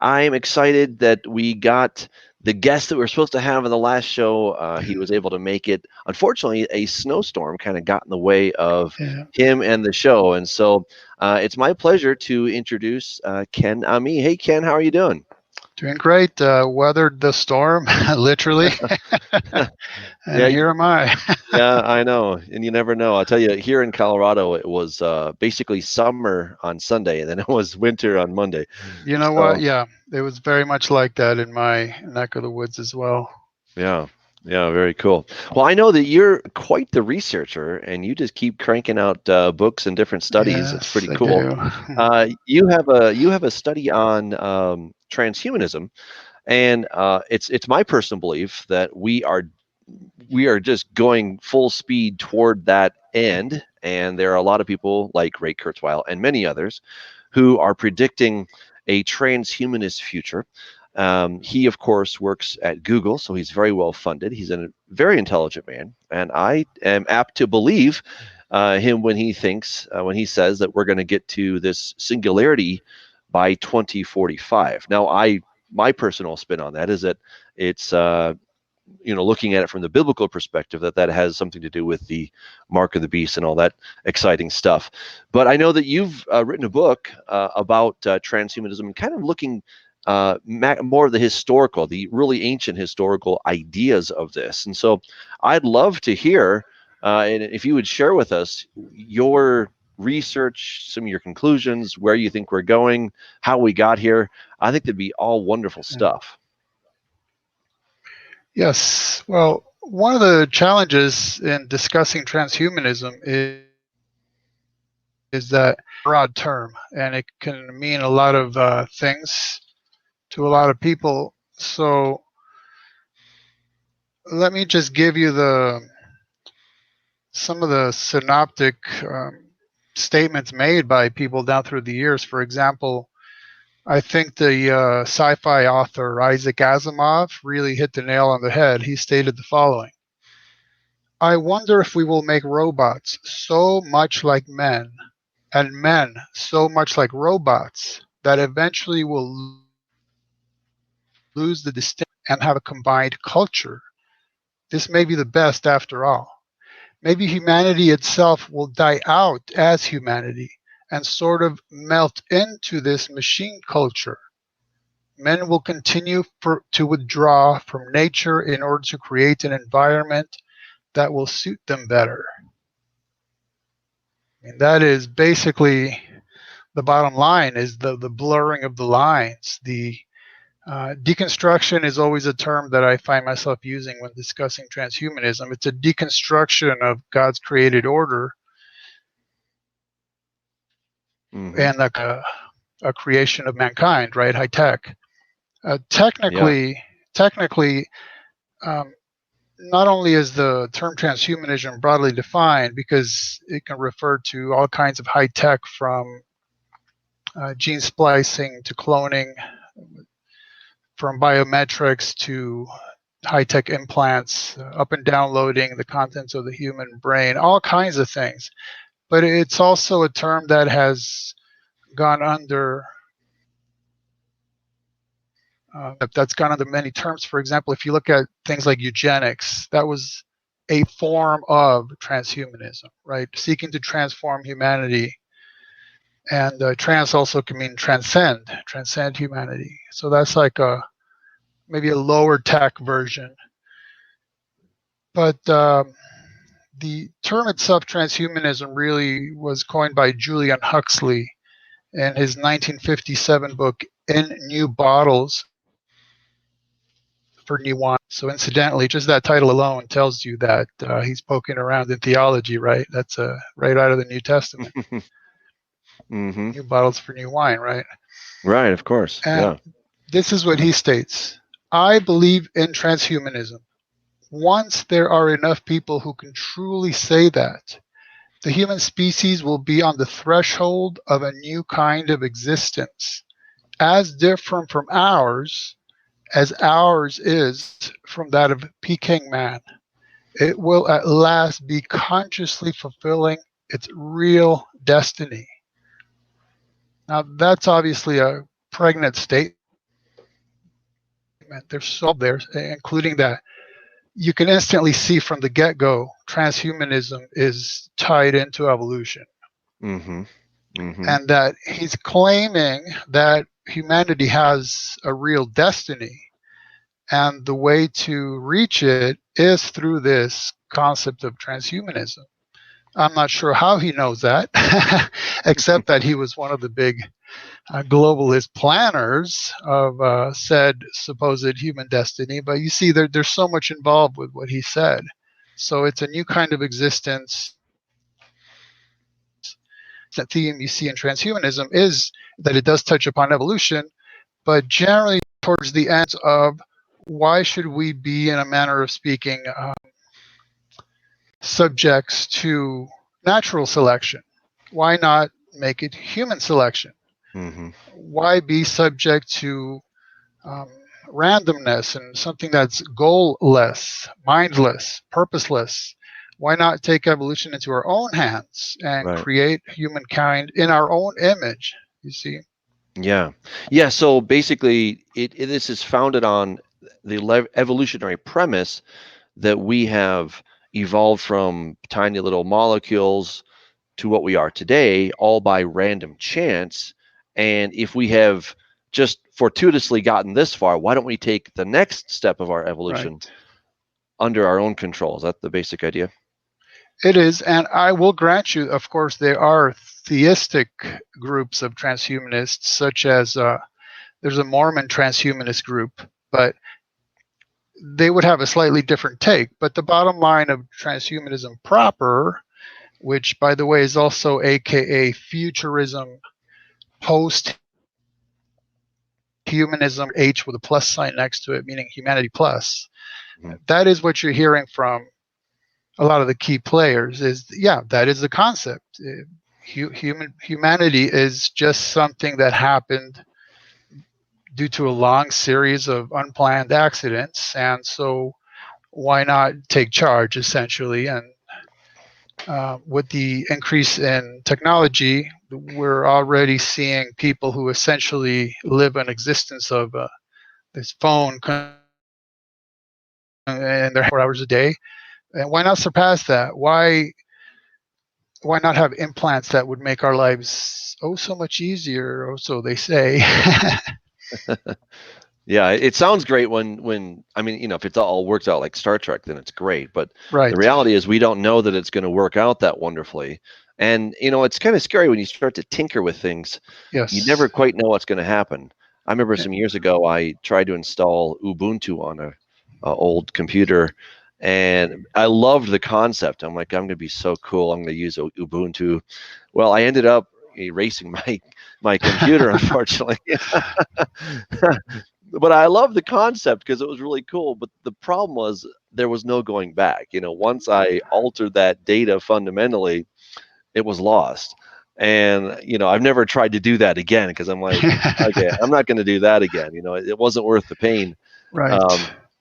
I'm excited that we got the guest that we were supposed to have in the last show. He was able to make it. Unfortunately, a snowstorm kind of got in the way of Yeah. him and the show. And so it's my pleasure to introduce Ken Ammi. Hey, Ken, how are you doing? Doing great. Weathered the storm, literally. Yeah, And here am I. yeah, I know. And you never know. I'll tell you, here in Colorado, it was basically summer on Sunday, and then it was winter on Monday. You know what? So, Yeah, it was very much like that in my neck of the woods as well. yeah, yeah, very cool. Well, I know that you're quite the researcher, and you just keep cranking out books and different studies. It's Yes, pretty I cool. do. You have a study on transhumanism, and it's my personal belief that we are just going full speed toward that end. And there are a lot of people like Ray Kurzweil and many others who are predicting a transhumanist future. He, of course, works at Google, so he's very well funded. He's a very intelligent man, and I am apt to believe him when when he says that we're going to get to this singularity by 2045. Now, my personal spin on that is that it's looking at it from the biblical perspective, that has something to do with the mark of the beast and all that exciting stuff. But I know that you've written a book about transhumanism and kind of looking more of the really ancient historical ideas of this. And so I'd love to hear, and if you would share with us your research, some of your conclusions, where you think we're going, how we got here. I think that'd be all wonderful Yeah. stuff. Yes. Well, one of the challenges in discussing transhumanism is that broad term, and it can mean a lot of things to a lot of people. So let me just give you some of the synoptic statements made by people down through the years. For example, I think the sci-fi author Isaac Asimov really hit the nail on the head. He stated the following: I wonder if we will make robots so much like men and men so much like robots that eventually we'll lose the distinction and have a combined culture. This may be the best after all. Maybe humanity itself will die out as humanity and sort of melt into this machine culture. Men will continue to withdraw from nature in order to create an environment that will suit them better. And that is basically the bottom line, is the blurring of the lines. The deconstruction is always a term that I find myself using when discussing transhumanism. It's a deconstruction of God's created order Hmm. and a creation of mankind, right? High tech. Yeah. Technically, um, not only is the term transhumanism broadly defined because it can refer to all kinds of high tech, from gene splicing to cloning, from biometrics to high tech implants, up and downloading the contents of the human brain, all kinds of things. But it's also a term that has gone under that's gone under many terms. For example, if you look at things like eugenics, that was a form of transhumanism, right? Seeking to transform humanity. And trans also can mean transcend humanity. So that's like maybe a lower tech version. But the term itself, transhumanism, really was coined by Julian Huxley in his 1957 book, In New Bottles for New Wine. So incidentally, just that title alone tells you that he's poking around in theology, right? That's right out of the New Testament. Hmm. New bottles for new wine, right? Right, of course. And Yeah. this is what he states: I believe in transhumanism. Once there are enough people who can truly say that, the human species will be on the threshold of a new kind of existence, as different from ours as ours is from that of Peking man. It will at last be consciously fulfilling its real destiny. Now, that's obviously a pregnant statement. They're so there, including that you can instantly see from the get-go transhumanism is tied into evolution, Mm-hmm. Mm-hmm. and that he's claiming that humanity has a real destiny, and the way to reach it is through this concept of transhumanism. I'm not sure how he knows that, except that he was one of the big globalist planners of said supposed human destiny. But you see, there's so much involved with what he said. So it's a new kind of existence. That theme you see in transhumanism is that it does touch upon evolution, but generally towards the end of why should we be, in a manner of speaking, subjects to natural selection? Why not make it human selection? Mm-hmm. Why be subject to um, randomness and something that's goalless, mindless, purposeless? Why not take evolution into our own hands and Right. create humankind in our own image? You see? Yeah. Yeah. So basically, this is founded on the evolutionary premise that we have evolved from tiny little molecules to what we are today, all by random chance. And if we have just fortuitously gotten this far, why don't we take the next step of our evolution Right. under our own control? Is that the basic idea? It is, and I will grant you, of course, there are theistic groups of transhumanists, such as there's a Mormon transhumanist group, but they would have a slightly different take. But the bottom line of transhumanism proper, which, by the way, is also AKA futurism, post humanism, H with a plus sign next to it, meaning humanity plus, Mhm. that is what you're hearing from a lot of the key players. Is, yeah, that is the concept. Humanity is just something that happened due to a long series of unplanned accidents, and so why not take charge, essentially? And with the increase in technology, we're already seeing people who essentially live an existence of this phone and they're 4 hours a day. And why not surpass that? Why not have implants that would make our lives oh so much easier, or so they say? Yeah, it sounds great when I mean, if it all works out like Star Trek, then it's great. But the Right. reality is we don't know that it's going to work out that wonderfully. And it's kind of scary when you start to tinker with things. You never Yes. quite know what's going to happen. I remember some years ago I tried to install Ubuntu on a old computer, and I loved the concept. I'm like, I'm going to be so cool. I'm going to use Ubuntu. Well, I ended up erasing my computer, unfortunately. But I love the concept because it was really cool. But the problem was there was no going back. Once I altered that data fundamentally, it was lost. And I've never tried to do that again because I'm like, okay, I'm not going to do that again. It wasn't worth the pain. Right.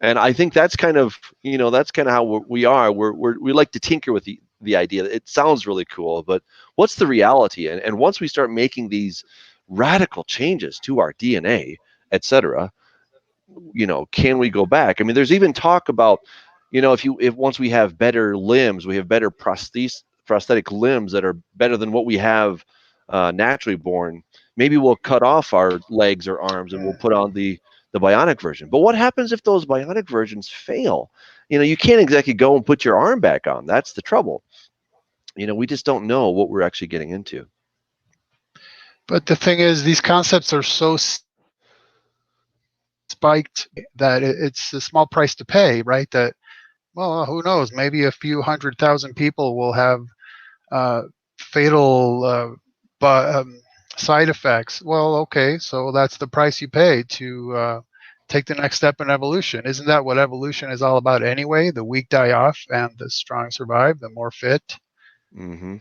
And I think that's kind of that's kind of how we are. We like to tinker with the idea. It sounds really cool, but what's the reality? And once we start making these radical changes to our DNA, etc., can we go back? I mean, there's even talk about, if once we have better limbs, we have better prosthetic limbs that are better than what we have naturally born. Maybe we'll cut off our legs or arms and we'll put on the bionic version. But what happens if those bionic versions fail? You can't exactly go and put your arm back on. That's the trouble. We just don't know what we're actually getting into. But the thing is, these concepts are so spiked that it's a small price to pay, right? That, well, who knows? Maybe a few 100,000 people will have uh, fatal side effects. Well, okay, so that's the price you pay to take the next step in evolution. Isn't that what evolution is all about anyway? The weak die off and the strong survive, the more fit. Mm-hmm.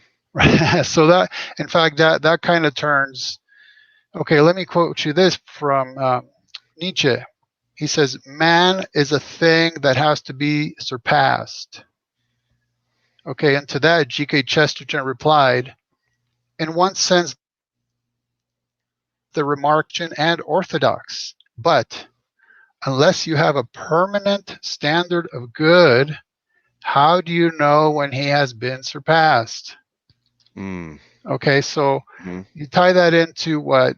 So that, in fact, that kind of turns. Okay, let me quote you this from Nietzsche. He says, "Man is a thing that has to be surpassed." Okay, and to that, G.K. Chesterton replied, "In one sense, the remark and orthodox, but unless you have a permanent standard of good, how do you know when he has been surpassed? Mm. Okay, so Mm. you tie that into what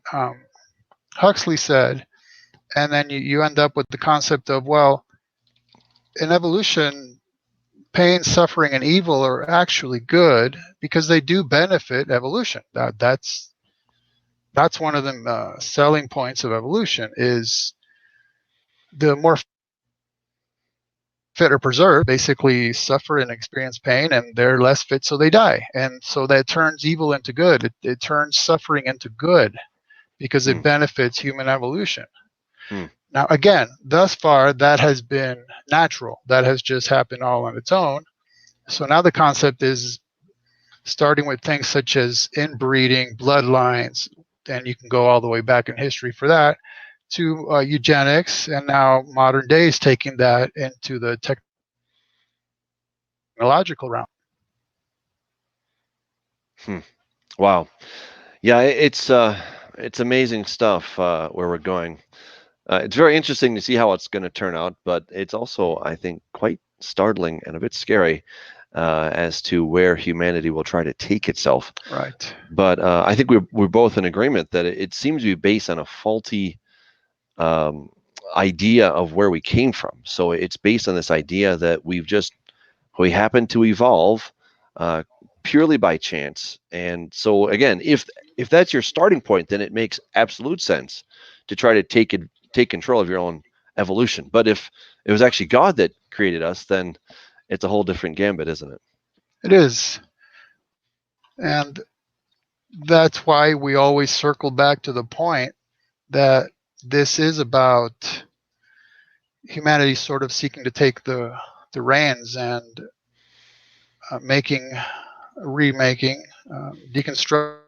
Huxley said, and then you end up with the concept of, well, in evolution, pain, suffering, and evil are actually good because they do benefit evolution. That's one of the selling points of evolution is the more fit or preserved basically suffer and experience pain, and they're less fit, so they die. And so that turns evil into good. It turns suffering into good because it Mm. benefits human evolution. Mm. Now, again, thus far, that has been natural. That has just happened all on its own. So now the concept is starting with things such as inbreeding, bloodlines, and you can go all the way back in history for that, to eugenics, and now modern days taking that into the technological realm. Hmm. Wow. Yeah, it's amazing stuff where we're going. It's very interesting to see how it's going to turn out, but it's also, I think, quite startling and a bit scary as to where humanity will try to take itself. Right. But I think we're both in agreement that it seems to be based on a faulty um, idea of where we came from. So it's based on this idea that we happen to evolve uh, purely by chance. And so again, if that's your starting point, then it makes absolute sense to try to take control of your own evolution. But if it was actually God that created us, then it's a whole different gambit, isn't it? It is. And that's why we always circle back to the point that this is about humanity sort of seeking to take the reins and making, remaking, deconstructing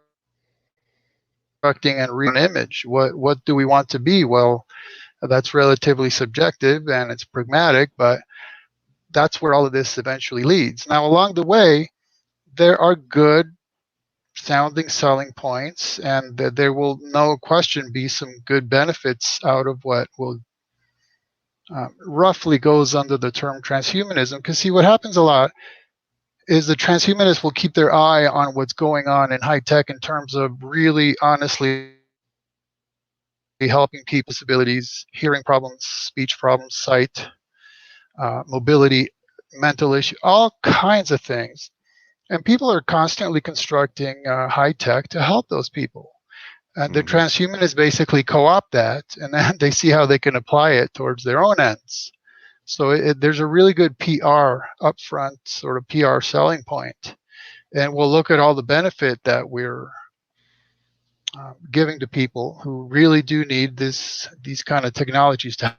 and an image. What do we want to be? Well, that's relatively subjective and it's pragmatic, but that's where all of this eventually leads. Now, along the way, there are good sounding selling points, and there will no question be some good benefits out of what will roughly goes under the term transhumanism. Because see, what happens a lot is the transhumanists will keep their eye on what's going on in high tech in terms of really honestly helping people with disabilities, hearing problems, speech problems, sight, mobility, mental issue, all kinds of things. And people are constantly constructing high tech to help those people. The Hmm. transhumanists basically co-opt that, and then they see how they can apply it towards their own ends. So there's a really good PR upfront, sort of PR selling point, and we'll look at all the benefit that we're giving to people who really do need these kind of technologies to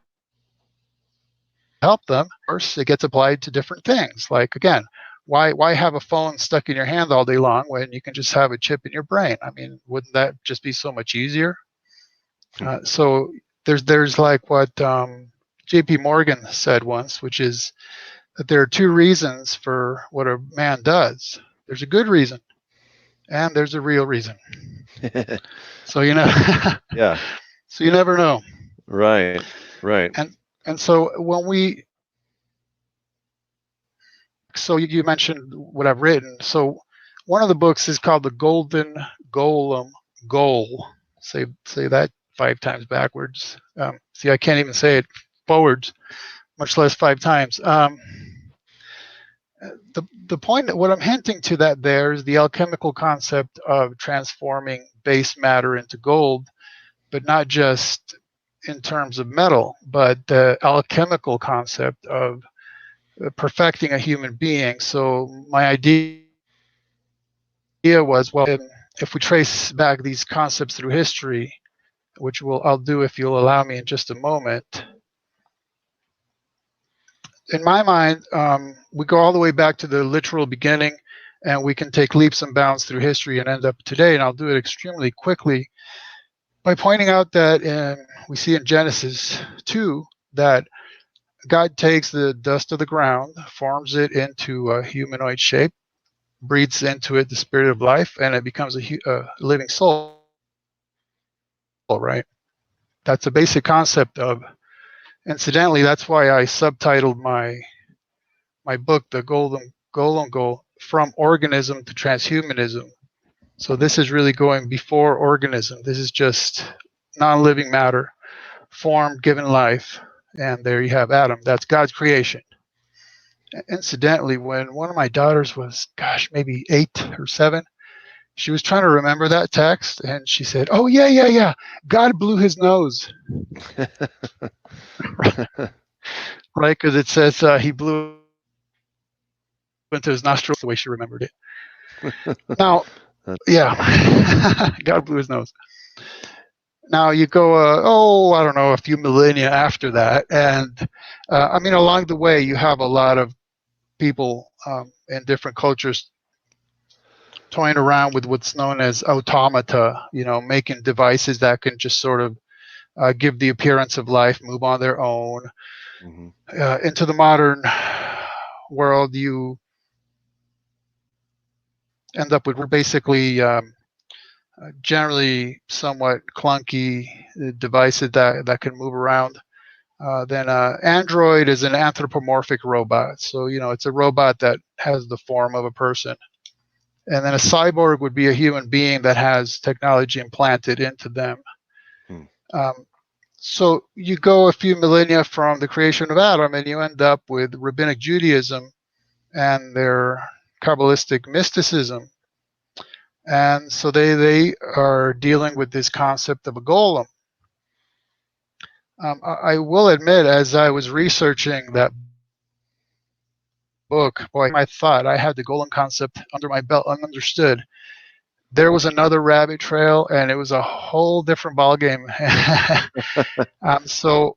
help them. Of course, it gets applied to different things. Like again, why have a phone stuck in your hand all day long when you can just have a chip in your brain? I mean, wouldn't that just be so much easier? So there's like what J.P. Morgan said once, which is that there are two reasons for what a man does. There's a good reason, and there's a real reason. So Yeah. so you never know. Right. Right. And and so when we so you mentioned what I've written. So one of the books is called The Golden Golem Goal. Say that 5 times backwards. See, I can't even say it forwards, much less 5 times. The point, what I'm hinting to that there is the alchemical concept of transforming base matter into gold, but not just in terms of metal, but the alchemical concept of perfecting a human being. So my idea was, well, if we trace back these concepts through history, which I'll do if you'll allow me in just a moment. In my mind, we go all the way back to the literal beginning, and we can take leaps and bounds through history and end up today. And I'll do it extremely quickly by pointing out that we see in Genesis 2 that God takes the dust of the ground, forms it into a humanoid shape, breathes into it the spirit of life, and it becomes a living soul, right? That's a basic concept of Incidentally, that's why I subtitled my book, The Golem Goal, From Organism to Transhumanism. So this is really going before organism. This is just non-living matter, form given life. And there you have Adam. That's God's creation. Incidentally, when one of my daughters was, maybe 8 or 7, she was trying to remember that text, and she said, "Oh, yeah. God blew his nose." Right? Because it says he blew into his nostrils, the way she remembered it. Now, yeah, God blew his nose. Now you go, I don't know, a few millennia after that, and along the way you have a lot of people in different cultures toying around with what's known as automata, making devices that can just sort of give the appearance of life, move on their own. Into the modern world, you end up with basically generally somewhat clunky devices that can move around. Then Android is an anthropomorphic robot. So, it's a robot that has the form of a person. And then a cyborg would be a human being that has technology implanted into them. So you go a few millennia from the creation of Adam, and you end up with Rabbinic Judaism and their Kabbalistic mysticism. And so they are dealing with this concept of a golem. I will admit, as I was researching that book, boy, I thought I had the golem concept under my belt ununderstood. There was another rabbit trail, and it was a whole different ballgame. So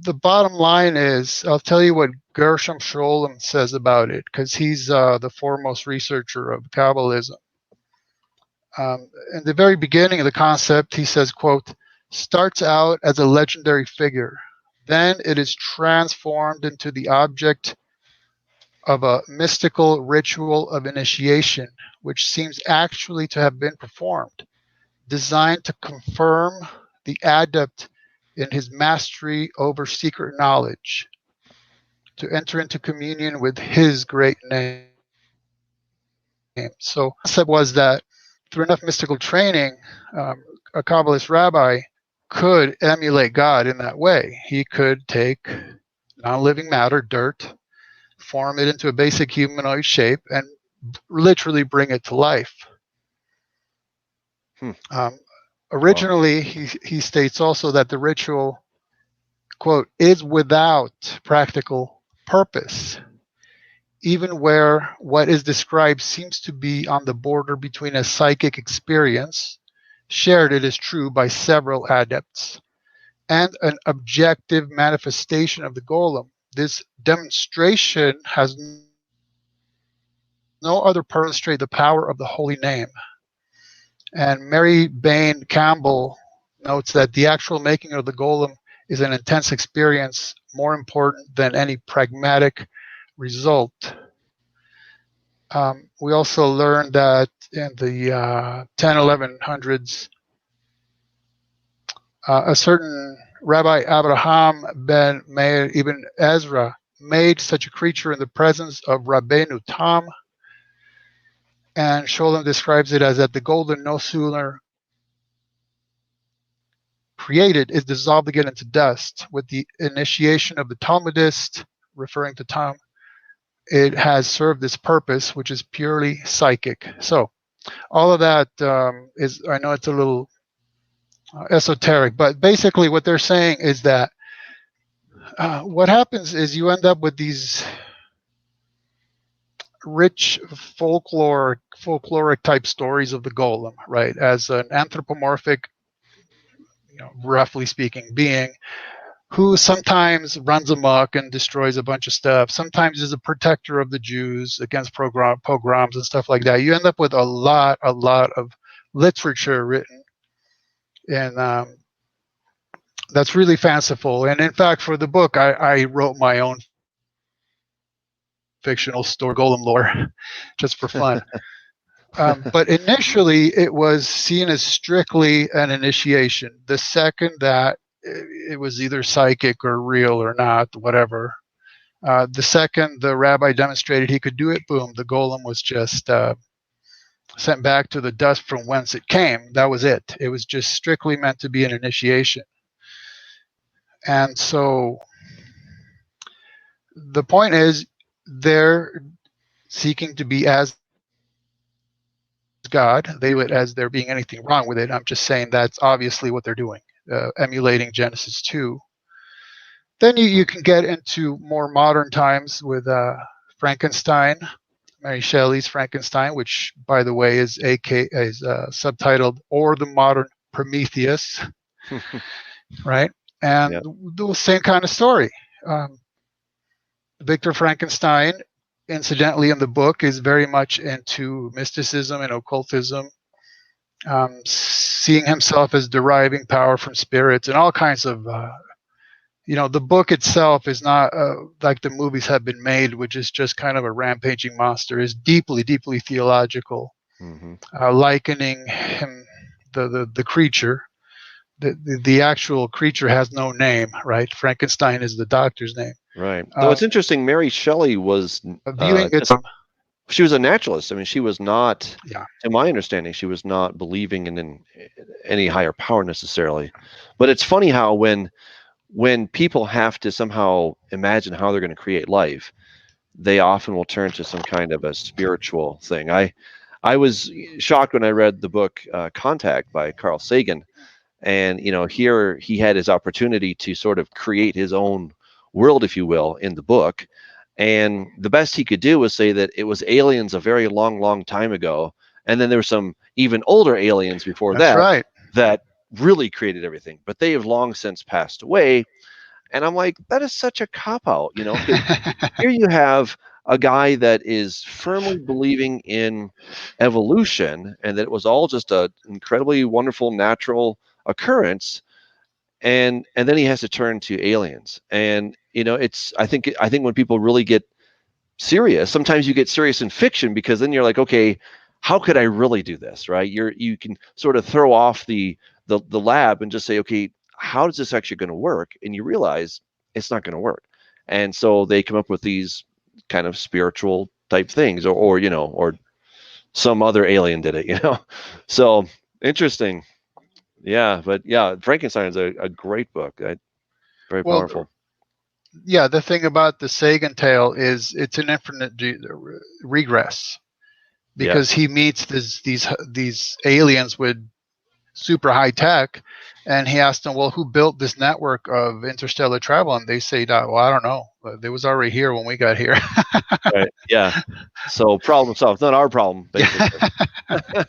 the bottom line is, I'll tell you what Gershom Scholem says about it, because he's the foremost researcher of Kabbalism. In the very beginning of the concept, he says, quote, starts out as a legendary figure. Then it is transformed into the object of a mystical ritual of initiation, which seems actually to have been performed, designed to confirm the adept in his mastery over secret knowledge, to enter into communion with his great name. So the concept was that through enough mystical training, a Kabbalist rabbi could emulate God in that way. He could take non-living matter, dirt, form it into a basic humanoid shape, and literally bring it to life. Originally, he states also that the ritual, quote, is without practical purpose, even where what is described seems to be on the border between a psychic experience, shared, it is true, by several adepts, and an objective manifestation of the golem. This demonstration has no other purpose to demonstrate the power of the holy name. And Mary Bain Campbell notes that the actual making of the golem is an intense experience, more important than any pragmatic result. We also learned that in the 1100s, a certain Rabbi Abraham ben Meir ibn Ezra made such a creature in the presence of Rabbeinu Tam, and Scholem describes it as that the golden no sooner created is dissolved again into dust. With the initiation of the Talmudist, referring to Tam, it has served this purpose, which is purely psychic. So all of that is, I know it's a little esoteric, but basically what they're saying is that what happens is you end up with these rich folkloric type stories of the golem, right, as an anthropomorphic, roughly speaking, being who sometimes runs amok and destroys a bunch of stuff, sometimes is a protector of the Jews against pogroms and stuff like that. You end up with a lot of literature written, and that's really fanciful. And in fact, for the book, I wrote my own fictional story, Golem lore, just for fun. But initially, it was seen as strictly an initiation. The second that it was either psychic or real or not, whatever. The second the rabbi demonstrated he could do it, boom, the golem was just sent back to the dust from whence it came. That was it. It was just strictly meant to be an initiation. And so the point is, they're seeking to be as God. They view it as there being anything wrong with it. I'm just saying that's obviously what they're doing, emulating Genesis 2. Then you can get into more modern times with Frankenstein, Mary Shelley's Frankenstein, which, by the way, is subtitled "Or the Modern Prometheus," right? And Yeah. the same kind of story. Victor Frankenstein, incidentally, in the book, is very much into mysticism and occultism, seeing himself as deriving power from spirits and all kinds of. The book itself is not like the movies have been made, which is just kind of a rampaging monster. Is deeply, deeply theological, Mm-hmm. likening him, the creature. The actual creature has no name, right? Frankenstein is the doctor's name. Right. Though it's interesting, Mary Shelley was Viewing it, she was a naturalist. I mean, she was not, yeah, to my understanding, she was not believing in any higher power necessarily. But it's funny how when people have to somehow imagine how they're going to create life, they often will turn to some kind of a spiritual thing. I was shocked when I read the book Contact by Carl Sagan, and here he had his opportunity to sort of create his own world, if you will, in the book. And the best he could do was say that it was aliens a very long, long time ago, and then there were some even older aliens before that's that right. that really created everything, but they have long since passed away. And I'm like, that is such a cop out, because here you have a guy that is firmly believing in evolution and that it was all just an incredibly wonderful natural occurrence, and then he has to turn to aliens. And it's I think when people really get serious, sometimes you get serious in fiction, because then you're like, okay, how could I really do this, right? You can sort of throw off the lab and just say, okay, how is this actually going to work? And you realize it's not going to work. And so they come up with these kind of spiritual type things, or some other alien did it. So interesting. Yeah, but yeah, Frankenstein is a great book. Very Well, powerful. yeah, the thing about the Sagan tale is it's an infinite regress, because Yes. he meets these aliens with super high tech, and he asked them, well, who built this network of interstellar travel? And they say, well, I don't know, they was already here when we got here. Right. Yeah. So problem solved. Not our problem, basically. Yeah.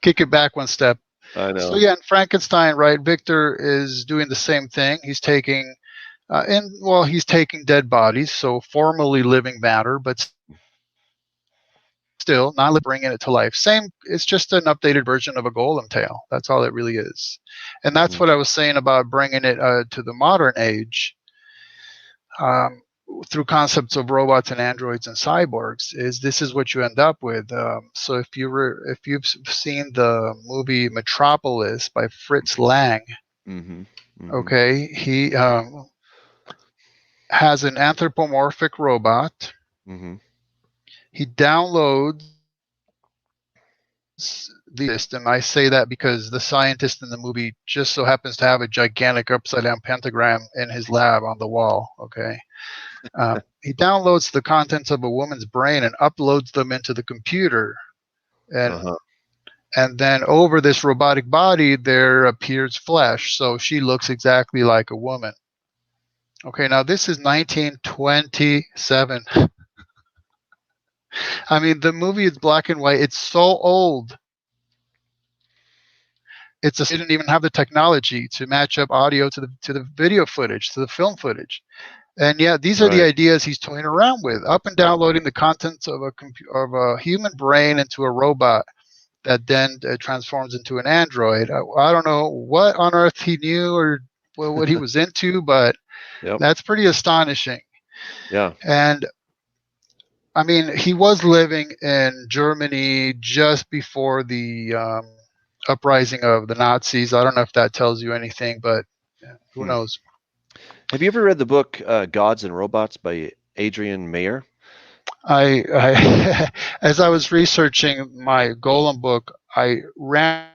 Kick it back one step. I So know. yeah, in Frankenstein, right, Victor is doing the same thing. He's taking he's taking dead bodies, so formerly living matter, but still not bringing it to life. Same, it's just an updated version of a golem tale. That's all it really is. And that's Hmm. what I was saying about bringing it to the modern age, um, through concepts of robots and androids and cyborgs. Is this is what you end up with. So if you've seen the movie Metropolis by Fritz Lang, Hmm. Hmm. okay, he has an anthropomorphic robot. Hmm. He downloads the system. I say that because the scientist in the movie just so happens to have a gigantic upside down pentagram in his lab on the wall. Okay. He downloads the contents of a woman's brain and uploads them into the computer. And Uh-huh. and then over this robotic body there appears flesh. So she looks exactly like a woman. Okay, now this is 1927. I mean, the movie is black and white. It's so old. They didn't even have the technology to match up audio to the video footage, to the film footage. And yeah, these are the Right. ideas he's toying around with, up and downloading the contents of a human brain into a robot that then transforms into an android. I don't know what on earth he knew or what he was into, but Yep. that's pretty astonishing. Yeah. And I mean, he was living in Germany just before the uprising of the Nazis. I don't know if that tells you anything, but Who Hmm. knows? Have you ever read the book Gods and Robots by Adrian Mayer? I as I was researching my Golem book, I ran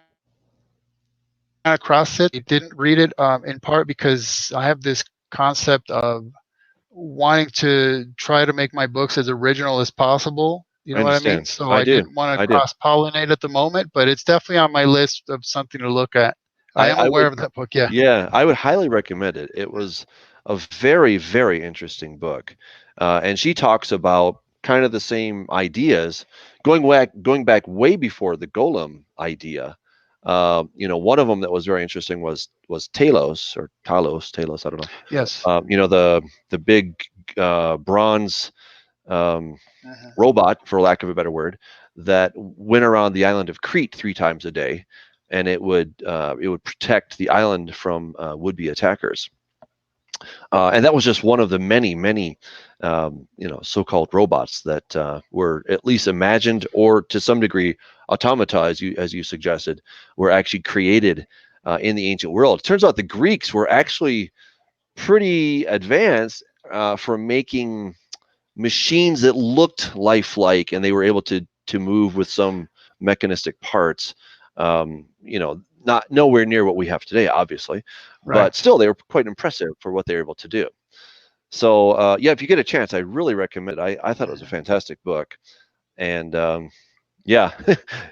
across it. I didn't read it in part because I have this concept of wanting to try to make my books as original as possible. You know what I I mean? understand. So I I didn't do. want to I do. cross pollinate at the moment, but it's definitely on my list of something to look at. I am I aware would, of that book. Yeah. yeah, I would highly recommend it. It was a very, very interesting book, and she talks about kind of the same ideas, going back way before the Golem idea. One of them that was very interesting was Talos. I don't know. Yes. The big bronze um, Hmm. robot, for lack of a better word, that went around the island of Crete 3 times a day, and it would protect the island from would-be attackers. And that was just one of the many, many, so-called robots that were at least imagined, or to some degree, automata, as you suggested, were actually created in the ancient world. It turns out the Greeks were actually pretty advanced for making machines that looked lifelike, and they were able to move with some mechanistic parts. Not nowhere near what we have today, obviously, but Right. still they were quite impressive for what they were able to do. So yeah, if you get a chance, I really recommend it. I thought it was a Hmm. fantastic book, and yeah,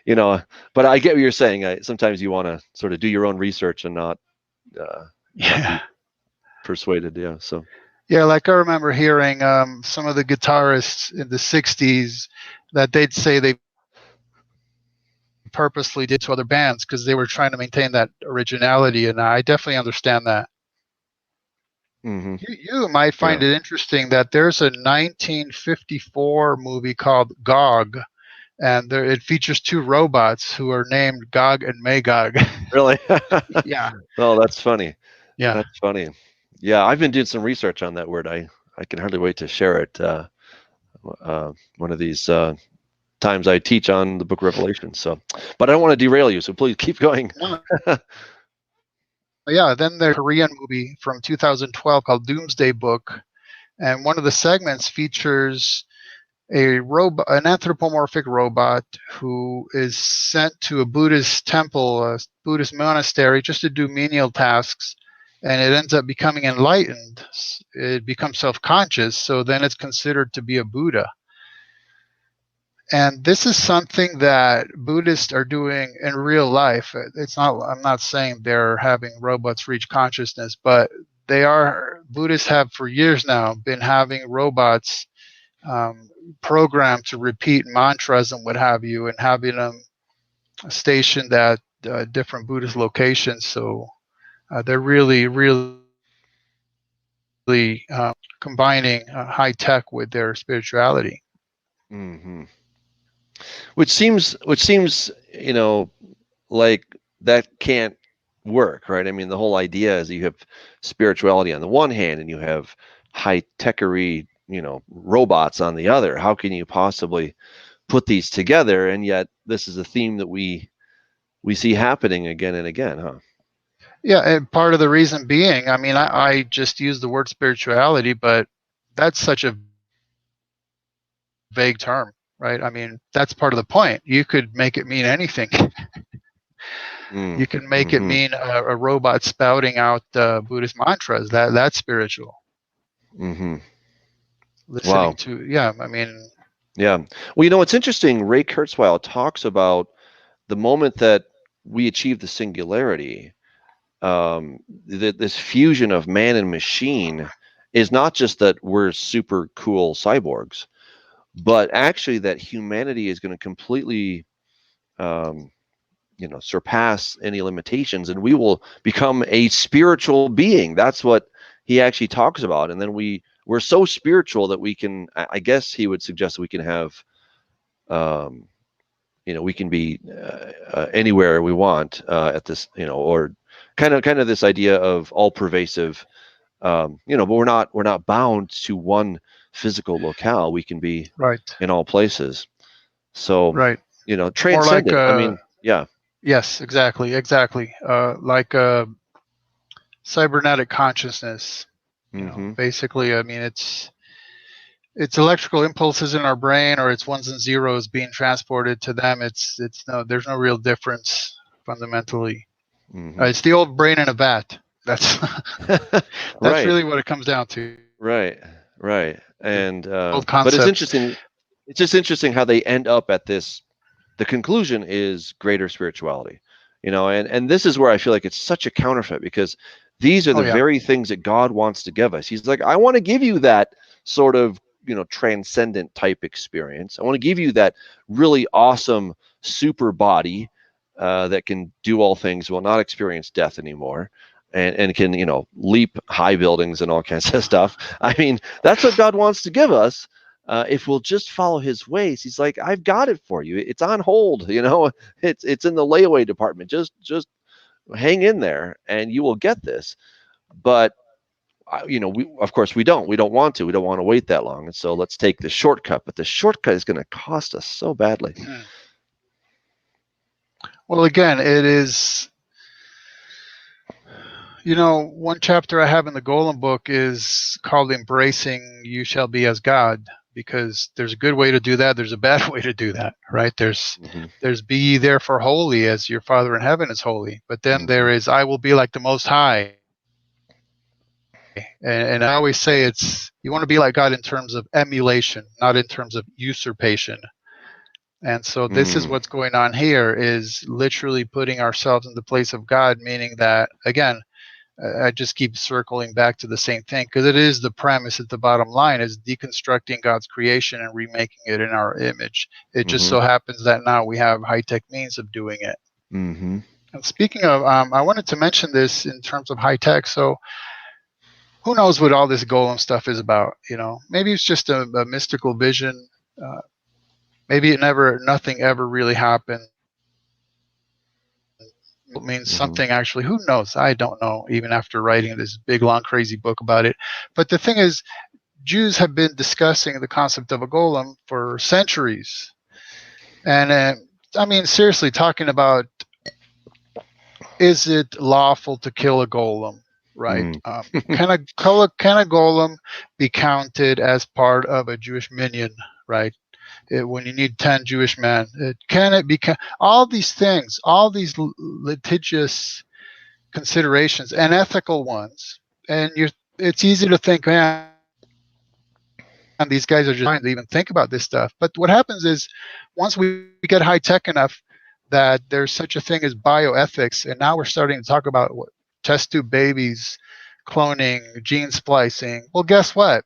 you know, but I get what you're saying. Sometimes you want to sort of do your own research and not be Yeah. persuaded. Yeah. So. Yeah, like I remember hearing some of the guitarists in the 60s that they'd say they purposely did to other bands because they were trying to maintain that originality, and I definitely understand that. Hmm. You might find Yeah. it interesting that there's a 1954 movie called Gog, and it features two robots who are named Gog and Magog. Really? Yeah, Oh, that's funny. yeah. That's funny. Yeah, I've been doing some research on that word. I can hardly wait to share it. One of these times I teach on the Book of Revelation. So, but I don't want to derail you. So please keep going. No, yeah, then there's a Korean movie from 2012 called Doomsday Book, and one of the segments features an anthropomorphic robot who is sent to a Buddhist temple, a Buddhist monastery, just to do menial tasks, and it ends up becoming enlightened. It becomes self-conscious, so then it's considered to be a Buddha. And this is something that Buddhists are doing in real life. It's not. I'm not saying they're having robots reach consciousness, but they are. Buddhists have for years now been having robots programmed to repeat mantras and what have you, and having them stationed at different Buddhist locations. So they're really, really combining high tech with their spirituality. Hmm. Which seems, like that can't work, right? I mean, the whole idea is you have spirituality on the one hand, and you have high techery, robots on the other. How can you possibly put these together? And yet, this is a theme that we see happening again and again, huh? Yeah, and part of the reason being, I mean, I just use the word spirituality, but that's such a vague term, right? I mean, that's part of the point. You could make it mean anything. You can make it mean Mm-hmm. a robot spouting out Buddhist mantras. That's spiritual. Mm-hmm. Listening Wow. to, yeah, I mean, Yeah. Well, it's interesting. Ray Kurzweil talks about the moment that we achieve the singularity, this fusion of man and machine is not just that we're super cool cyborgs, but actually that humanity is going to completely, um, surpass any limitations, and we will become a spiritual being. That's what he actually talks about. And then we're so spiritual that we can, I guess he would suggest we can have, um, we can be anywhere we want at this, or kind of this idea of all pervasive, but we're not bound to one physical locale. We can be right, in all places. So, right. More like transcendent. I mean, yeah. yes, exactly, exactly. Like cybernetic consciousness. Mm-hmm. Basically, I mean, it's electrical impulses in our brain, or it's ones and zeros being transported to them. There's no real difference fundamentally. Mm-hmm. It's the old brain in a vat. That's that's Right. really what it comes down to. Right. Right. And Old but it's concepts. interesting. It's just interesting how they end up at this. The conclusion is greater spirituality, and this is where I feel like it's such a counterfeit, because these are Oh the yeah. very things that God wants to give us. He's like, I want to give you that sort of transcendent type experience. I want to give you that really awesome super body that can do all things, will not experience death anymore, and can leap high buildings and all kinds of stuff. I mean, that's what God wants to give us. If we'll just follow his ways. He's like, I've got it for you. It's on hold. It's in the layaway department. Just hang in there, and you will get this. But we, of course, we don't want to. We don't want to wait that long, and so let's take the shortcut. But the shortcut is going to cost us so badly. Well, again, it is. One chapter I have in the Golem book is called "Embracing You Shall Be as God," because there's a good way to do that. There's a bad way to do that, right? Mm-hmm. There's be ye therefore holy as your Father in heaven is holy. But then there is I will be like the Most High. And I always say you want to be like God in terms of emulation, not in terms of usurpation. And so this is what's going on here, is literally putting ourselves in the place of God, meaning that, again, I just keep circling back to the same thing, because it is the premise at the bottom line, is deconstructing God's creation and remaking it in our image. It just so happens that now we have high-tech means of doing it. Mm-hmm. And speaking of, I wanted to mention this in terms of high-tech. So who knows what all this golem stuff is about? Maybe it's just a mystical vision. Maybe nothing ever really happened. It means something actually. Who knows? I don't know, even after writing this big, long, crazy book about it. But the thing is, Jews have been discussing the concept of a golem for centuries. And I mean, seriously, talking about, is it lawful to kill a golem? Right? Can a golem be counted as part of a Jewish minion? Right? When you need 10 Jewish men, can it be? All these things, all these litigious considerations and ethical ones, and it's easy to think, man, these guys are just trying to even think about this stuff. But what happens is, once we get high tech enough that there's such a thing as bioethics, and now we're starting to talk about test tube babies, cloning, gene splicing. Well, guess what?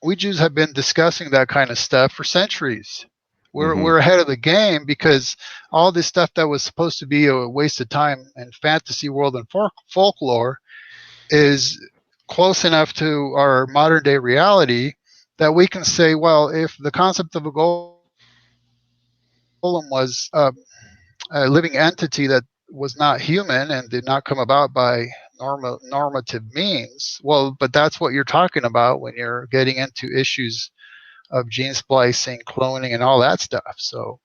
We Jews have been discussing that kind of stuff for centuries. We're ahead of the game, because all this stuff that was supposed to be a waste of time and fantasy world and folklore is close enough to our modern day reality that we can say, well, if the concept of a golem was a living entity that was not human and did not come about by normative means, well, but that's what you're talking about when you're getting into issues of gene splicing, cloning, and all that stuff. So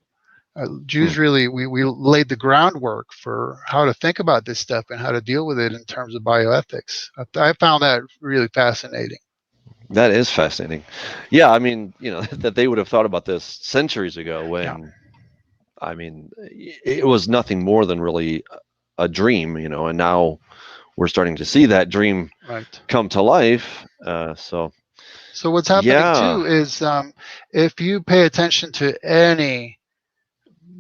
Jews really, we laid the groundwork for how to think about this stuff and how to deal with it in terms of bioethics. I found that really fascinating. That is fascinating. Yeah, I mean, that they would have thought about this centuries ago, when, I mean, it was nothing more than really a dream, and now we're starting to see that dream come to life. So what's happening too is, if you pay attention to any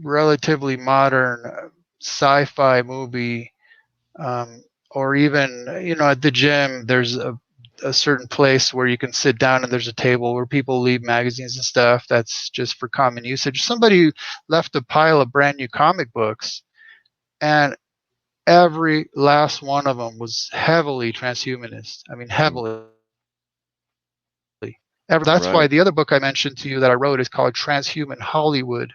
relatively modern sci-fi movie, or even, at the gym, there's a certain place where you can sit down and there's a table where people leave magazines and stuff that's just for common usage. Somebody left a pile of brand new comic books, and every last one of them was heavily transhumanist. I mean, heavily. That's why the other book I mentioned to you that I wrote is called Transhuman Hollywood,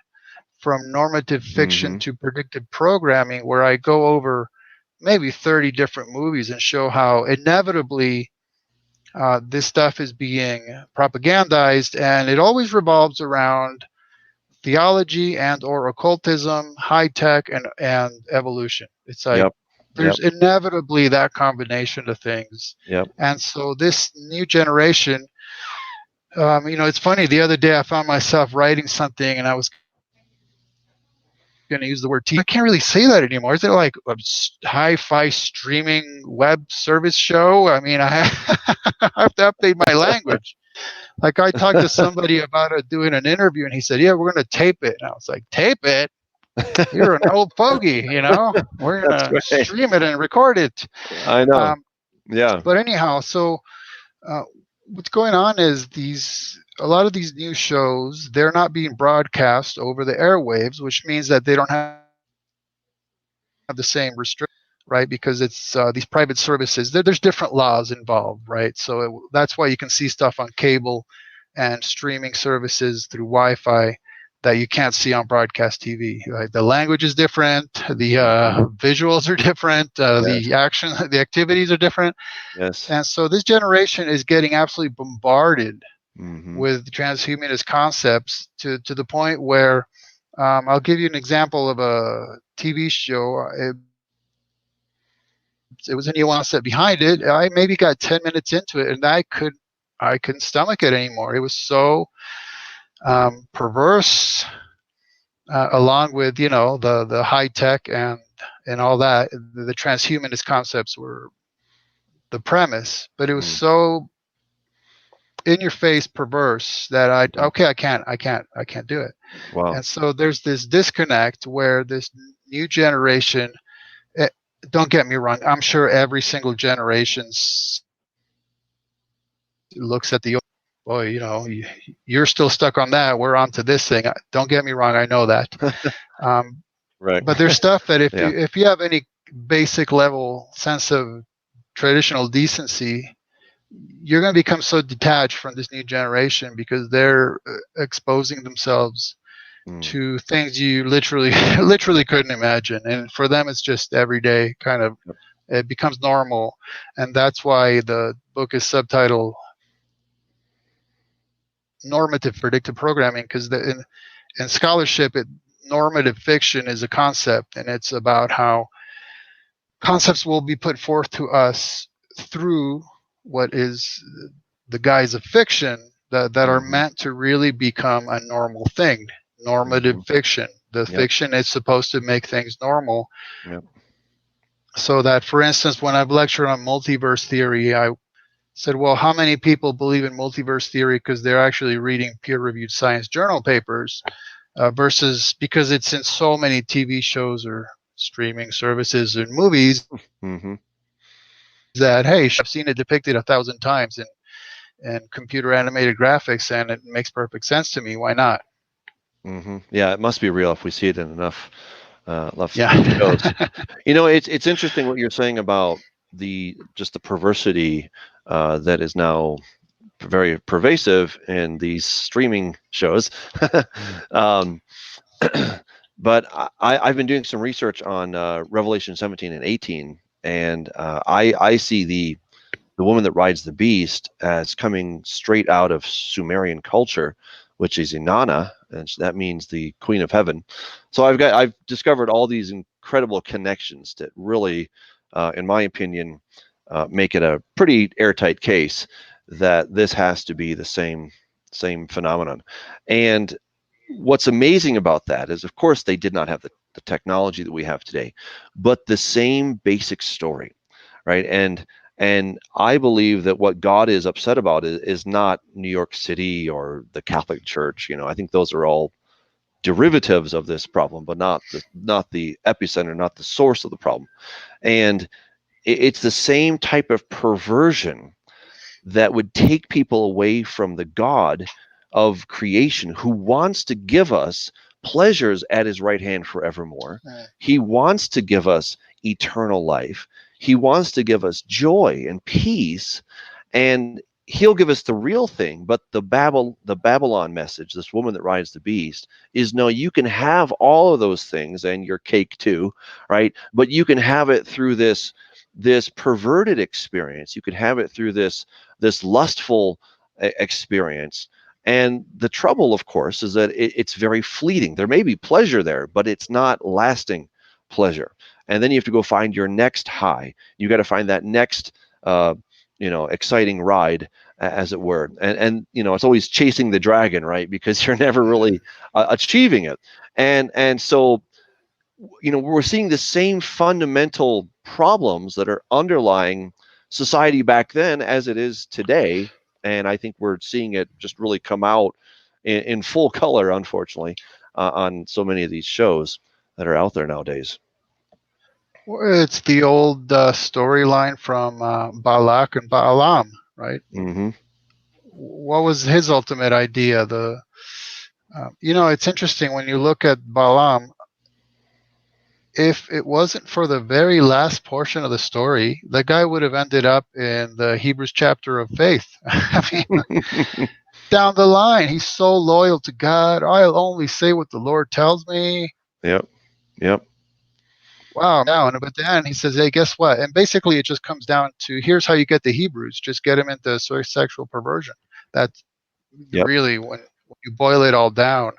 From Normative Fiction to Predictive Programming, where I go over maybe 30 different movies and show how inevitably this stuff is being propagandized, and it always revolves around theology and or occultism, high tech, and evolution. It's like Yep. there's inevitably that combination of things. Yep. And so this new generation, it's funny. The other day, I found myself writing something, and I was going to use the word TV. I can't really say that anymore. Is it like a hi-fi streaming web service show? I mean, I have to update my language. Like I talked to somebody about doing an interview, and he said, "Yeah, we're going to tape it." And I was like, "Tape it? You're an old fogey, you know. We're going That's to right. stream it and record it." I know. Um, Yeah. but anyhow, so uh, what's going on is a lot of these new shows, they're not being broadcast over the airwaves, which means that they don't have the same restriction, right? Because it's these private services. There's different laws involved, right? That's why you can see stuff on cable and streaming services through Wi-Fi that you can't see on broadcast TV. Right? The language is different, the Mhm. visuals are different, Yes. the action, the activities are different. Yes. And so this generation is getting absolutely bombarded Hmm. with transhumanist concepts to the point where I'll give you an example of a TV show. It was a nuance that behind it. I maybe got 10 minutes into it, and I couldn't stomach it anymore. It was so perverse, along with the high tech and all that. The transhumanist concepts were the premise, but it was Mm. so in your face perverse that Mhm. I can't do it. Wow. And so there's this disconnect where this new generation, eh, don't get me wrong, I'm sure every single generation looks at the old boy, you're still stuck on that, we're on to this thing. Don't get me wrong, I know that. um, Right. but there's stuff that Yeah. if you have any basic level sense of traditional decency, you're going to become so detached from this new generation because they're exposing themselves Mm. to things you literally literally couldn't imagine, and for them it's just everyday kind of, Yep. it becomes normal. And that's why the book is subtitled Normative Predictive Programming, because in scholarship, normative fiction is a concept, and it's about how concepts will be put forth to us through what is the guise of fiction that are Hmm. meant to really become a normal thing. Normative Hmm. fiction. The Yep. fiction is supposed to make things normal. Yep. So that, for instance, when I've lectured on multiverse theory, I said, well, how many people believe in multiverse theory because they're actually reading peer reviewed science journal papers, versus because it's in so many TV shows or streaming services and movies that, hey, sure, I've seen it depicted 1,000 times in computer animated graphics, and it makes perfect sense to me. Why not? Hmm. Yeah, it must be real if we see it in enough shows. Yeah. It's interesting what you're saying about the perversity that is now very pervasive in these streaming shows. um, but I've been doing some research on Revelation 17 and 18, and I see the woman that rides the beast as coming straight out of Sumerian culture, which is Inanna, and that means the Queen of Heaven. So I've discovered all these incredible connections that really, in my opinion, make it a pretty airtight case that this has to be the same phenomenon. And what's amazing about that is, of course, they did not have the technology that we have today, but the same basic story, right? And I believe that what God is upset about is not New York City or the Catholic Church. I think those are all derivatives of this problem, but not the epicenter, not the source of the problem. And it's the same type of perversion that would take people away from the God of creation who wants to give us pleasures at his right hand forevermore. He wants to give us eternal life. He wants to give us joy and peace, and he'll give us the real thing. But the Babylon message, this woman that rides the beast, is no, you can have all of those things and your cake too, right? But you can have it through this perverted experience. You can have it through this lustful experience. And the trouble, of course, is that it's very fleeting. There may be pleasure there, but it's not lasting pleasure. and then you have to go find your next high. You got to find that next exciting ride, as it were. And it's always chasing the dragon, right? Because you're never really achieving it. And so we're seeing the same fundamental problems that are underlying society back then as it is today. And I think we're seeing it just really come out in full color, unfortunately, on so many of these shows that are out there nowadays. Well, it's the old storyline from Balak and Balaam, right? Mm-hmm. What was his ultimate idea? It's interesting when you look at Balaam. If it wasn't for the very last portion of the story, the guy would have ended up in the Hebrews chapter of faith. I mean, down the line, he's so loyal to God. I'll only say what the Lord tells me. Yep. Yep. Wow. Now, but then he says, hey, guess what? And basically, it just comes down to here's how you get the Hebrews. Just get them into sexual perversion. That's Yep. really, when you boil it all down,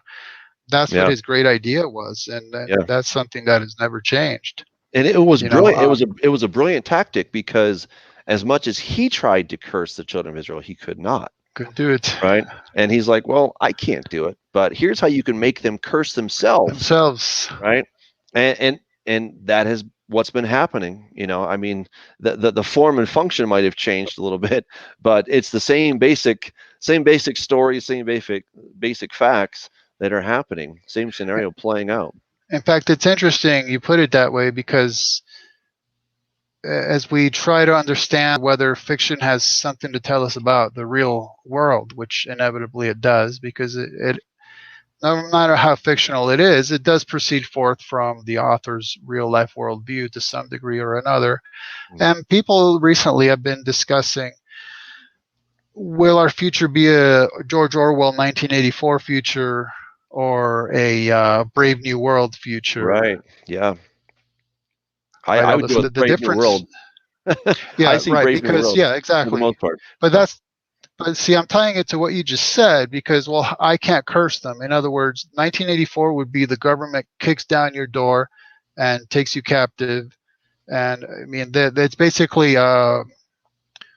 that's what Yeah. his great idea was. And Yeah. that's something that has never changed. And it was You know, brilliant. It was a brilliant tactic, because as much as he tried to curse the children of Israel, he could not. couldn't do it Right. And he's like, well, I can't do it, but here's how you can make them curse themselves. themselves. Right. And that has what's been happening. I mean, the form and function might have changed a little bit, but it's the same basic story, same basic facts that are happening, same scenario playing out. In fact, it's interesting you put it that way, because as we try to understand whether fiction has something to tell us about the real world, which inevitably it does, because it no matter how fictional it is, it does proceed forth from the author's real life worldview to some degree or another. And people recently have been discussing, will our future be a George Orwell 1984 future or a Brave New World future? Right. Yeah. Right. I would go with The Brave New difference. World. I Yeah, see right. Brave New Because World yeah, for the exactly. most part. But see, I'm tying it to what you just said, because, well, I can't curse them. In other words, 1984 would be the government kicks down your door and takes you captive. And I mean, that's basically a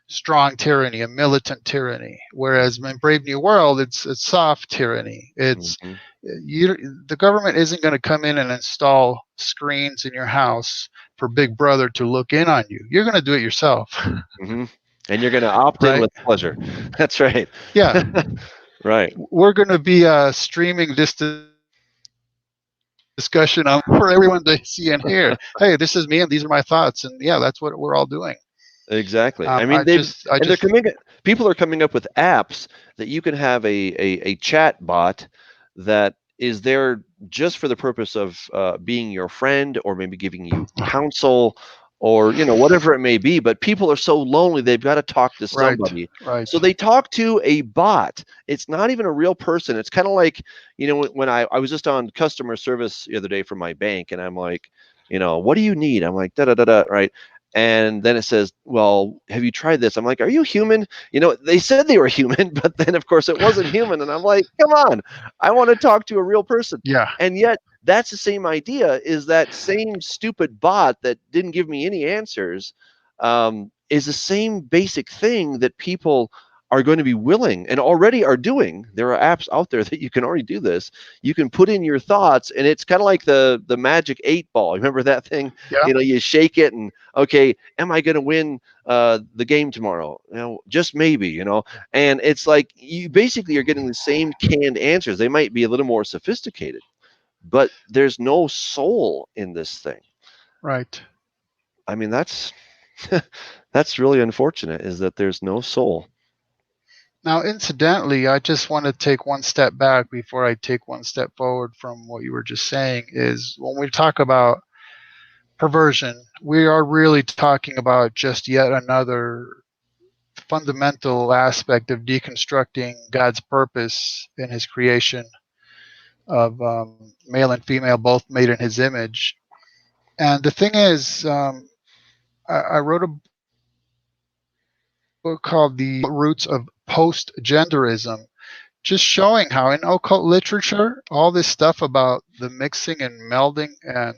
strong tyranny, a militant tyranny. Whereas in Brave New World, it's soft tyranny. Mm-hmm. The government isn't going to come in and install screens in your house for Big Brother to look in on you. You're going to do it yourself. Mm-hmm. And you're going to opt in Right? with pleasure. That's right. Yeah. Right. We're going to be streaming this discussion for everyone to see and hear. Hey, this is me, and these are my thoughts, and yeah, that's what we're all doing. Exactly. I I mean, just, people are coming up with apps that you can have a chat bot that is there just for the purpose of being your friend, or maybe giving you counsel, or whatever it may be. But people are so lonely, they've got to talk to right, somebody, right, so they talk to a bot. It's not even a real person. It's kind of like, when I was just on customer service the other day for my bank, and I'm like, what do you need? I'm like, da da da da, right? And then it says, well, have you tried this? I'm like, are you human? They said they were human, but then of course it wasn't human. And I'm like, come on, I want to talk to a real person. yeah, And yet that's the same idea, is that same stupid bot that didn't give me any answers, is the same basic thing that people are going to be willing and already are doing. There are apps out there that you can already do this. You can put in your thoughts, and it's kind of like the magic 8 ball. Remember that thing? yeah, You shake it, and okay, am I going to win the game tomorrow? Just maybe. And it's like you basically are getting the same canned answers. They might be a little more sophisticated, but there's no soul in this thing. right. I mean, that's that's really unfortunate, is that there's no soul. Now, incidentally, I just want to take one step back before I take one step forward from what you were just saying. Is when we talk about perversion, we are really talking about just yet another fundamental aspect of deconstructing God's purpose in His creation of male and female, both made in His image. And the thing is, I wrote a book called The Roots of Post-Genderism, just showing how in occult literature, all this stuff about the mixing and melding and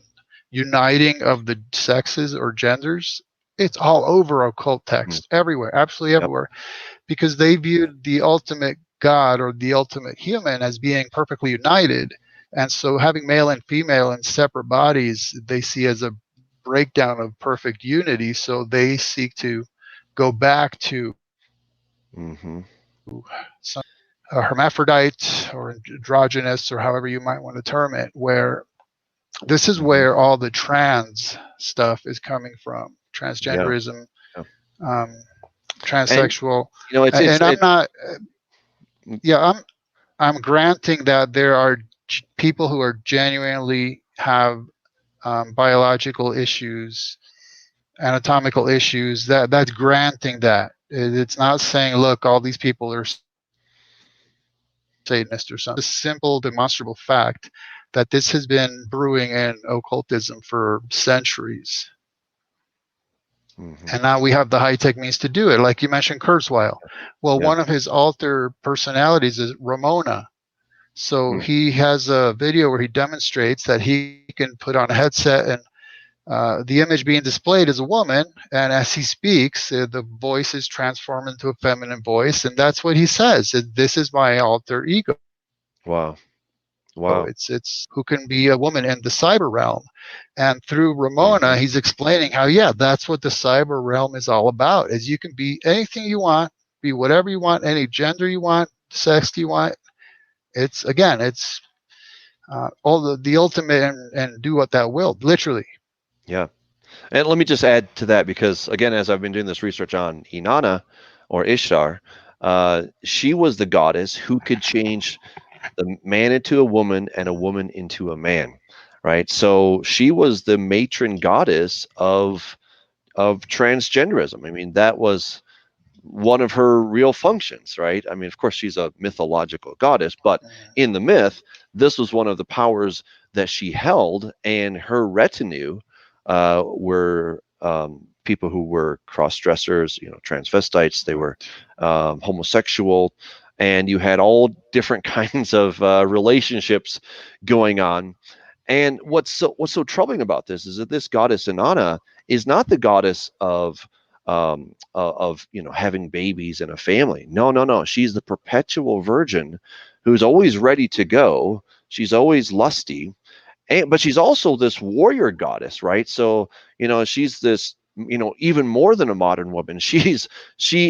uniting of the sexes or genders, it's all over occult Mhm. text, everywhere, absolutely Yep. everywhere, because they viewed the ultimate God or the ultimate human as being perfectly united. And so having male and female in separate bodies, they see as a breakdown of perfect unity. So they seek to go back to Hmm. some hermaphrodite or androgynous or however you might want to term it, where this is Hmm. where all the trans stuff is coming from, Yeah. transgenderism, Yeah. um, And transsexual. it's And I'm not, mm, yeah, I'm granting that there are people who are genuinely have biological issues, anatomical issues. That's granting that. It's not saying, look, all these people are Satanist or something. It's a simple, demonstrable fact that this has been brewing in occultism for centuries. mhm. And now we have the high tech means to do it. Like you mentioned, Kurzweil. Well, Yeah. one of his alter personalities is Ramona. So Mm. he has a video where he demonstrates that he can put on a headset and the image being displayed is a woman. And as he speaks, the voice is transformed into a feminine voice. And that's what he says. This is my alter ego. Wow. Wow. It's who can be a woman in the cyber realm. And through Ramona, Hmm. he's explaining how, yeah, that's what the cyber realm is all about, is you can be anything you want, be whatever you want, any gender you want, sex you want. It's, again, it's all the ultimate, and do what thou wilt, literally. Yeah. And let me just add to that because, again, as I've been doing this research on Inanna or Ishtar, she was the goddess who could change the man into a woman and a woman into a man, right? So she was the matron goddess of transgenderism. I mean, that was one of her real functions, right? I mean, of course, she's a mythological goddess, but in the myth, this was one of the powers that she held, and her retinue were people who were cross dressers, transvestites, they were Right. homosexual, and you had all different kinds of relationships going on. And what's so troubling about this is that this goddess Anana is not the goddess of having babies and a family. No, no, no. She's the perpetual virgin who's always ready to go. She's always lusty, but she's also this warrior goddess, right? So she's this even more than a modern woman. She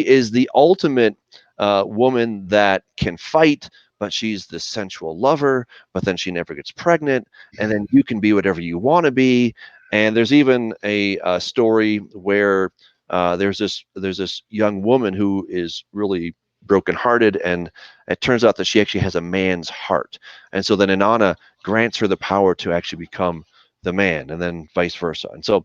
is the ultimate woman that can fight, but she's the sensual lover, but then she never gets pregnant, and then you can be whatever you want to be. And there's even a story where there's this young woman who is really brokenhearted, and it turns out that she actually has a man's heart. And so then Inanna grants her the power to actually become the man, and then vice versa. And so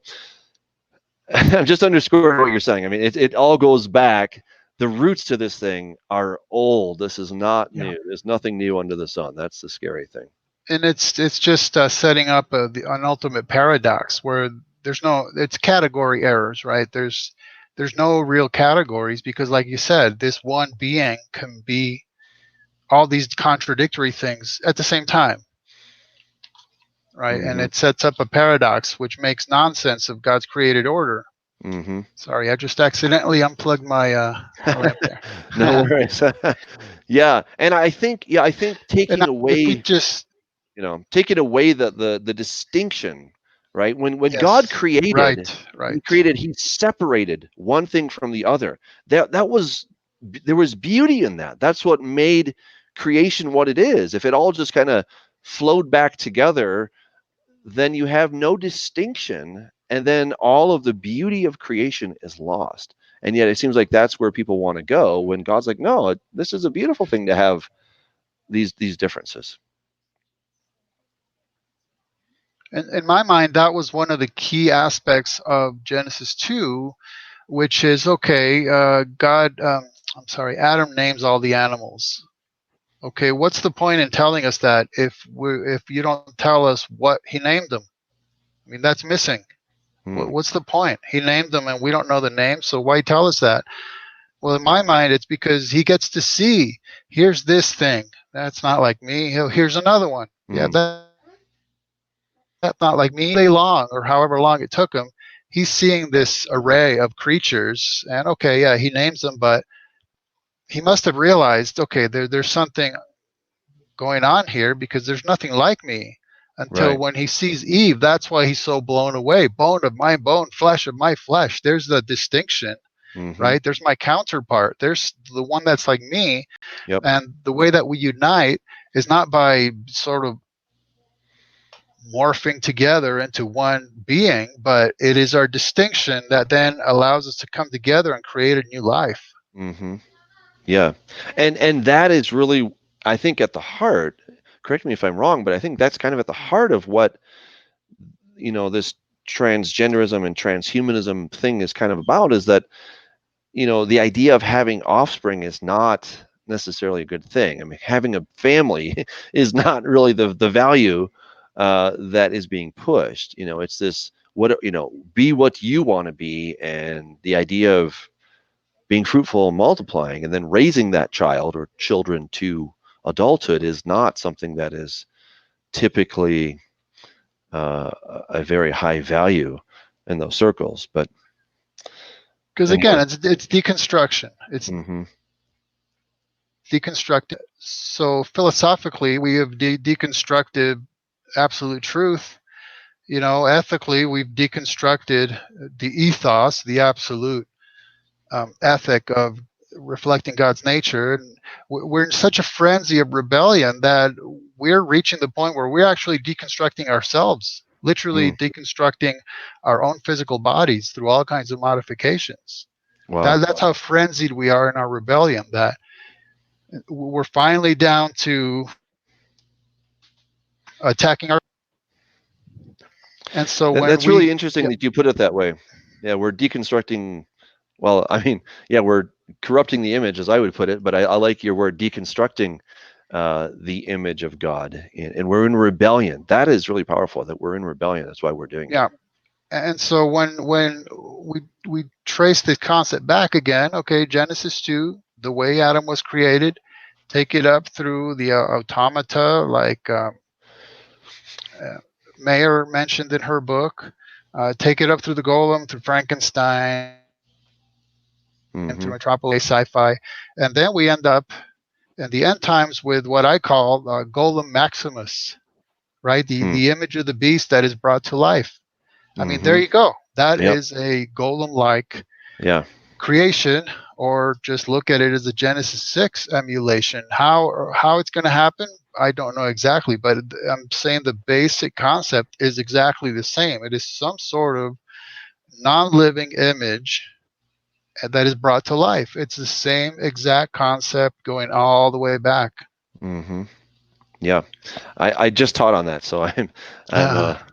I'm just underscoring what you're saying. I mean, it all goes back. The roots to this thing are old. This is not Yeah. new. There's nothing new under the sun. That's the scary thing. And it's just setting up an ultimate paradox where it's category errors, right? There's no real categories because, like you said, this one being can be all these contradictory things at the same time, right? And Hmm. it sets up a paradox which makes nonsense of God's created order. Hmm. Sorry, I just accidentally unplugged my lamp there. No worries. Yeah, and I think And if we just, taking away the distinction, right? When God yes, created, right, he right. created, he separated one thing from the other. That was there was beauty in that. That's what made creation what it is. If it all just kind of flowed back together, then you have no distinction, and then all of the beauty of creation is lost. And yet it seems like that's where people want to go when God's like, no, this is a beautiful thing to have these differences. In my mind, that was one of the key aspects of Genesis 2, which is okay, I'm sorry, Adam names all the animals. Okay, what's the point in telling us that if you don't tell us what he named them? I mean, that's missing. Hmm. What's the point? He named them and we don't know the name, so why tell us that? Well, in my mind, it's because he gets to see, here's this thing. That's not like me. Here's another one. Yeah, Hmm. that's not like me. not like me, day long or however long it took him, he's seeing this array of creatures, and okay, yeah, he names them, but he must have realized, okay, there's something going on here because there's nothing like me. Until Right. when he sees Eve, that's why he's so blown away. Bone of my bone, flesh of my flesh. There's the distinction, Mm-hmm. right? There's my counterpart. There's the one that's like me. Yep. And the way that we unite is not by sort of morphing together into one being, but it is our distinction that then allows us to come together and create a new life. Mm-hmm. Yeah. And that is really, I think, at the heart, correct me if I'm wrong, but I think that's kind of at the heart of what, this transgenderism and transhumanism thing is kind of about, is that, the idea of having offspring is not necessarily a good thing. I mean, having a family is not really the value that is being pushed. It's this, be what you want to be, and the idea of being fruitful and multiplying and then raising that child or children to adulthood is not something that is typically uh, a very high value in those circles. But Because anyway. again, it's deconstruction. It's Hmm. deconstructed. So philosophically, we have deconstructed absolute truth. Ethically, we've deconstructed the ethos, the absolute ethic of reflecting God's nature. And we're in such a frenzy of rebellion that we're reaching the point where we're actually deconstructing ourselves, literally Mm. deconstructing our own physical bodies through all kinds of modifications. Wow. That's how frenzied we are in our rebellion, that we're finally down to attacking our. And so when That's really we, interesting yep, that you put it that way. Yeah, we're deconstructing. Well, I mean, yeah, we're corrupting the image, as I would put it, but I like your word, deconstructing the image of God, and we're in rebellion. That is really powerful. That we're in rebellion. That's why we're doing it. yeah, and so when we trace the concept back again, okay, Genesis 2, the way Adam was created, take it up through the automata, like uh, Mayer mentioned in her book, take it up through the Golem, through Frankenstein, through Metropolis, Mm-hmm. sci-fi, and then we end up in the end times with what I call Golem Maximus, right? The Mm. image of the beast that is brought to life. I mean, there Mm-hmm. you go. That Yep. is a golem-like Yeah. creation, or just look at it as a Genesis 6 emulation. How it's going to happen, I don't know exactly, but I'm saying the basic concept is exactly the same. It is some sort of non-living image that is brought to life. It's the same exact concept going all the way back. Mm-hmm. Yeah. I just taught on that, so I'm Ah,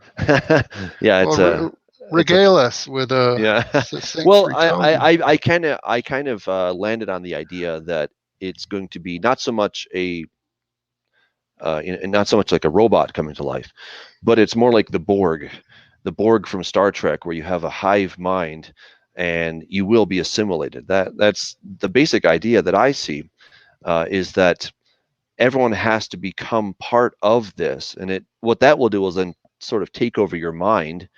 yeah. well, It's a regale us with a Yeah. succinct Well, retelling. I kind of landed on the idea that it's going to be not so much not so much like a robot coming to life, but it's more like the Borg from Star Trek, where you have a hive mind and you will be assimilated. That's the basic idea that I see, is that everyone has to become part of this, and it what that will do is then sort of take over your mind.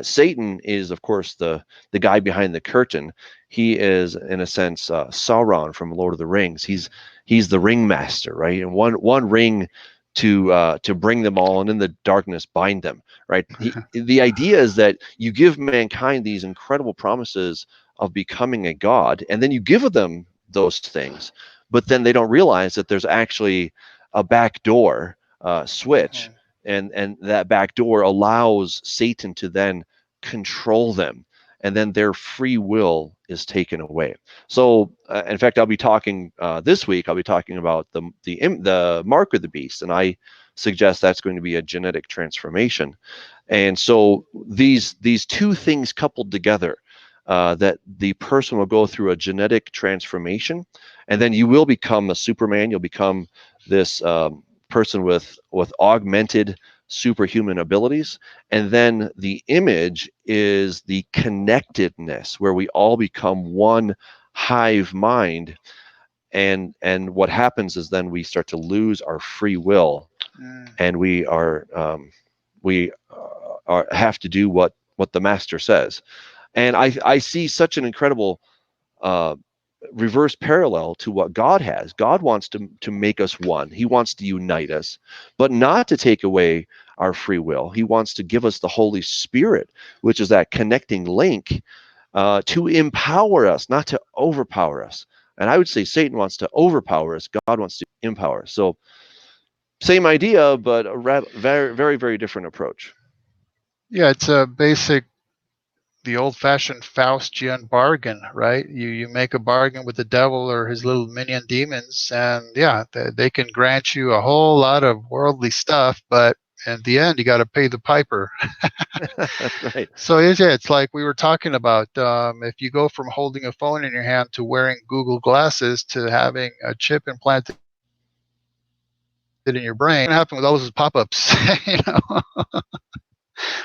Satan is, of course, the guy behind the curtain. He is, in a sense, Sauron from Lord of the Rings. He's the ringmaster, right? And one ring to bring them all, and in the darkness bind them, right? The idea is that you give mankind these incredible promises of becoming a god, and then you give them those things, but then they don't realize that there's actually a back door switch, and that back door allows Satan to then control them, and then their free will is taken away. So, in fact, I'll be talking this week. I'll be talking about the mark of the beast, and I suggest that's going to be a genetic transformation. And so these two things coupled together, that the person will go through a genetic transformation, and then you will become a Superman. You'll become this person with augmented superhuman abilities, and then the image is the connectedness, where we all become one hive mind, and what happens is then we start to lose our free will, Mm. and we have to do what the master says. And I see such an incredible uh, reverse parallel to what God has. God wants to make us one. He wants to unite us, but not to take away our free will. He wants to give us the Holy Spirit, which is that connecting link, to empower us, not to overpower us. And I would say Satan wants to overpower us. God wants to empower us. So same idea, but a very, very, very different approach. Yeah, it's a basic, the old-fashioned Faustian bargain, right? You make a bargain with the devil or his little minion demons, and yeah, they can grant you a whole lot of worldly stuff, but in the end, you got to pay the piper. That's right. So yeah, it's like we were talking about. If you go from holding a phone in your hand to wearing Google glasses to having a chip implanted in your brain, what happens with all those pop-ups? you know,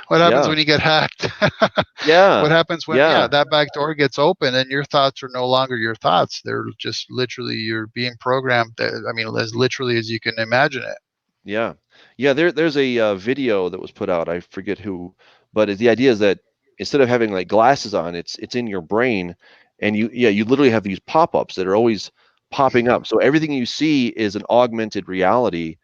what happens Yeah. when you get hacked? What Yeah. happens when, yeah, Yeah. that back door gets open and your thoughts are no longer your thoughts? They're just literally, you're being programmed. I mean, as literally as you can imagine it. Yeah. Yeah. There's a video that was put out. I forget who, but the idea is that instead of having like glasses on, it's in your brain, and you literally have these pop-ups that are always popping up. So everything you see is an augmented reality.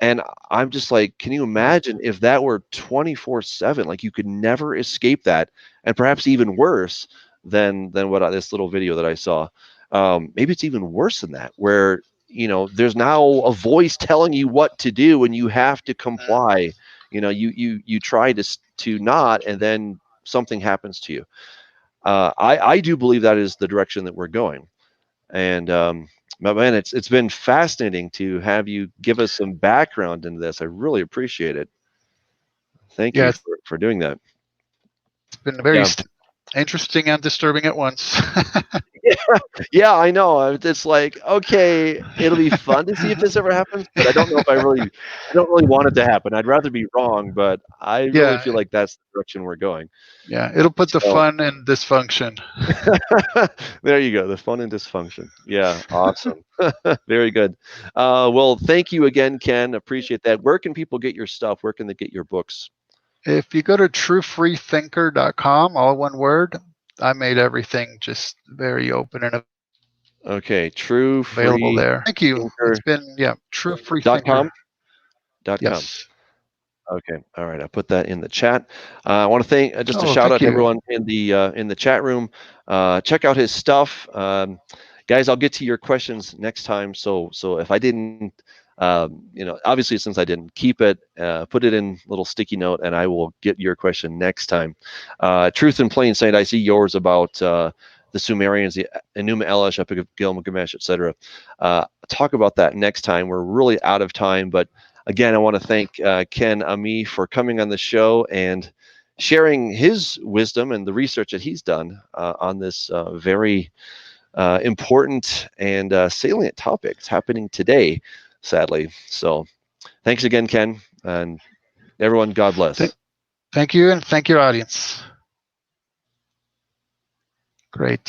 And I'm just like, can you imagine if that were 24/7? Like you could never escape that, and perhaps even worse than what this little video that I saw. Maybe it's even worse than that, where there's now a voice telling you what to do, and you have to comply. You try to not, and then something happens to you. I do believe that is the direction that we're going. And but man, it's been fascinating to have you give us some background into this. I really appreciate it. Thank Yeah, you it's for doing that. been very Yeah. interesting and disturbing at once. Yeah, I know. It's like, okay, it'll be fun to see if this ever happens, but I don't know if I don't really want it to happen. I'd rather be wrong, but I really Yeah, feel like that's the direction we're going. yeah, it'll put the So fun in dysfunction. there you go, the fun and dysfunction. Yeah, awesome. Very good. Well, thank you again, Ken. Appreciate that. Where can people get your stuff? Where can they get your books? If you go to truefreethinker.com, all one word, I made everything just very open and Okay, true available free there. Thank you. It's thinker been, yeah, True Free dot Thinker. com dot com. Yes. Okay, all right. I put that in the chat. I want to thank just a Oh, shout thank out to you. everyone in the chat room. Check out his stuff, guys. I'll get to your questions next time. So if I didn't, obviously since I didn't keep it, put it in little sticky note, and I will get your question next time. Truth in Plain Sight. I see yours about the Sumerians, the Enuma Elish, Epic of Gilgamesh, etc. Talk about that next time. We're really out of time, but again, I want to thank Ken Ammi for coming on the show and sharing his wisdom and the research that he's done on this very important and salient topic. It's happening today, sadly. So thanks again, Ken. And everyone, God bless. Thank you, and thank your audience. Great.